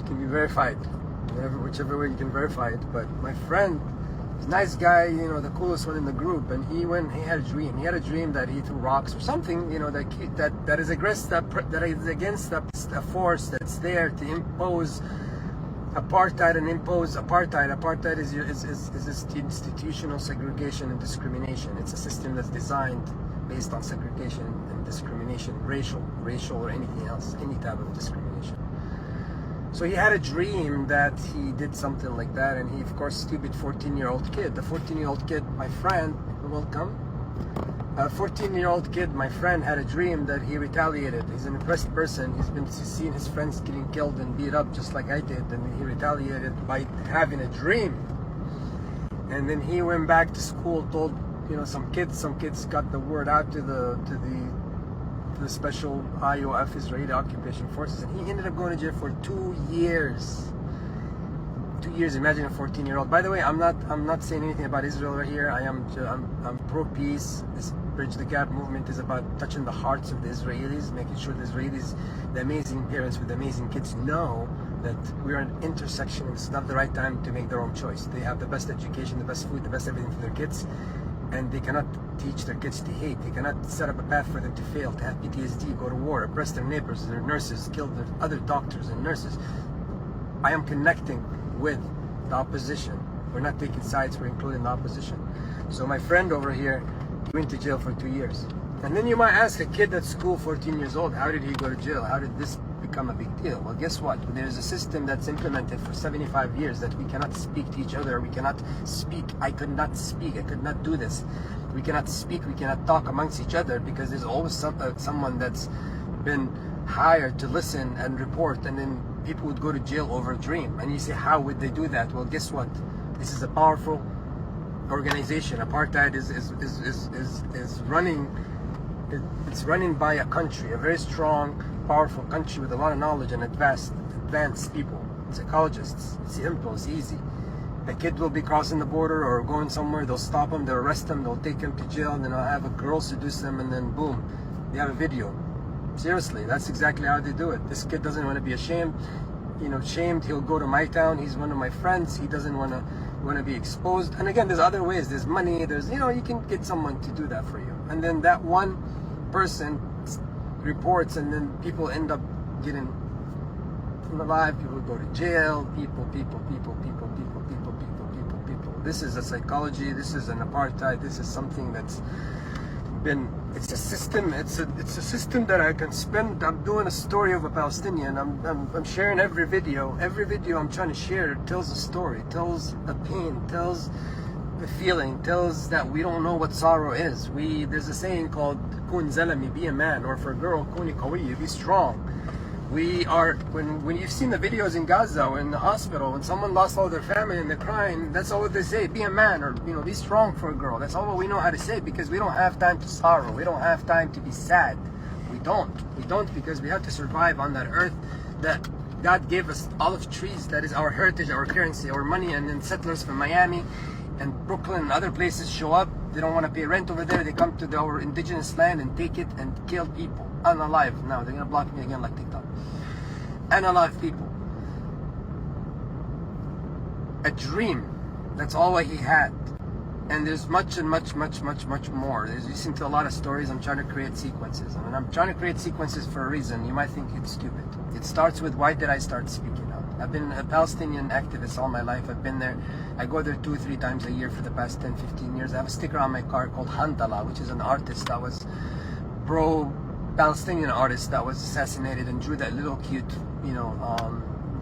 can be verified, whichever way you can verify it. But my friend, he's a nice guy, you know, the coolest one in the group, and he had a dream. He had a dream that he threw rocks or something, you know, that is against a force that's there to impose apartheid and impose apartheid. Apartheid is institutional segregation and discrimination. It's a system that's designed based on segregation and discrimination, racial or anything else, any type of discrimination. So he had a dream that he did something like that, and he, of course, stupid 14-year-old kid. The 14-year-old kid, my friend, welcome. A 14-year-old kid, my friend, had a dream that he retaliated. He's an oppressed person. He's been seeing his friends getting killed and beat up just like I did, and he retaliated by having a dream. And then he went back to school, told, you know, some kids got the word out to the special IOF, Israeli Occupation Forces, and he ended up going to jail for 2 years. 2 years. Imagine a 14-year-old. By the way, I'm not saying anything about Israel right here. I'm pro peace. This Bridge the Gap movement is about touching the hearts of the Israelis, making sure the Israelis, the amazing parents with amazing kids, know that we're an intersection and it's not the right time to make their own choice. They have the best education, the best food, the best everything for their kids, and they cannot teach their kids to hate. They cannot set up a path for them to fail, to have PTSD, go to war, oppress their neighbors, their nurses, kill their other doctors and nurses. I am connecting with the opposition. We're not taking sides, we're including the opposition. So my friend over here, he went to jail for 2 years. And then you might ask, a kid at school, 14 years old, how did he go to jail? How did this become a big deal? Well, guess what? There's a system that's implemented for 75 years that we cannot speak to each other. We cannot speak. I could not speak. I could not do this. We cannot speak. We cannot talk amongst each other because there's always someone that's been hired to listen and report, and then people would go to jail over a dream. And you say, how would they do that? Well, guess what? This is a powerful organization. Apartheid is running. It's running by a country, a very strong, powerful country with a lot of knowledge and advanced people, psychologists. It's simple, it's easy. A kid will be crossing the border or going somewhere, they'll stop him, they'll arrest him, they'll take him to jail, and then they'll have a girl seduce him, and then boom, they have a video. Seriously, that's exactly how they do it. This kid doesn't want to be ashamed, you know, shamed. He'll go to my town. He's one of my friends. He doesn't want to be exposed. And again, there's other ways. There's money. There's, you know, you can get someone to do that for you. And then that one person reports, and then people end up getting alive. People go to jail. People. This is a psychology. This is an apartheid. This is something that's been. It's a system. It's a system that I can spend. I'm doing a story of a Palestinian. I'm sharing every video. Every video I'm trying to share tells a story, tells a pain, tells the feeling, tells that we don't know what sorrow is. There's a saying called "Kun zalami," be a man, or for a girl, "Kuni qawiya," be strong. We are, when you've seen the videos in Gaza or in the hospital, when someone lost all their family and they're crying, that's all they say, be a man, or, you know, be strong for a girl. That's all we know how to say, because we don't have time to sorrow. We don't have time to be sad. We don't because we have to survive on that earth that God gave us, olive trees, that is our heritage, our currency, our money. And then settlers from Miami and Brooklyn and other places show up. They don't want to pay rent over there. They come to our indigenous land and take it and kill people. Unalive. Now they're gonna block me again like TikTok. Unalive people. A dream. That's all what he had. And there's much and much more. You listen to a lot of stories. I'm trying to create sequences. I mean, I'm trying to create sequences for a reason. You might think it's stupid. It starts with, why did I start speaking out? I've been a Palestinian activist all my life. I've been there. I go there 2 or 3 times a year for the past 10, 15 years. I have a sticker on my car called Handala, which is an artist that was Palestinian artist that was assassinated and drew that little cute, you know,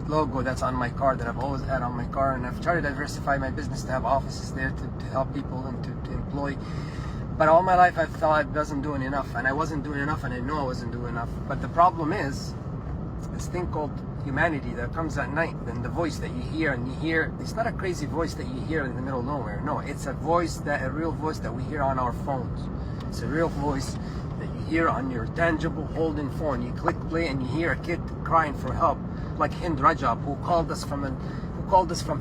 logo that's on my car, that I've always had on my car. And I've tried to diversify my business to have offices there to help people and to employ. But all my life I thought I wasn't doing enough, and I wasn't doing enough, and I know I wasn't doing enough. But the problem is this thing called humanity that comes at night, and the voice that you hear, and you hear, it's not a crazy voice that you hear in the middle of nowhere. No, it's a real voice that we hear on our phones. It's a real voice that you hear on your tangible holding phone. You click play and you hear a kid crying for help, like Hind Rajab, who called us from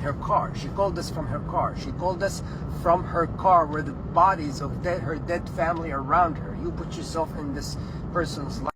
her car. She called us from her car. She called us from her car, where the bodies of her dead family are around her. You put yourself in this person's life.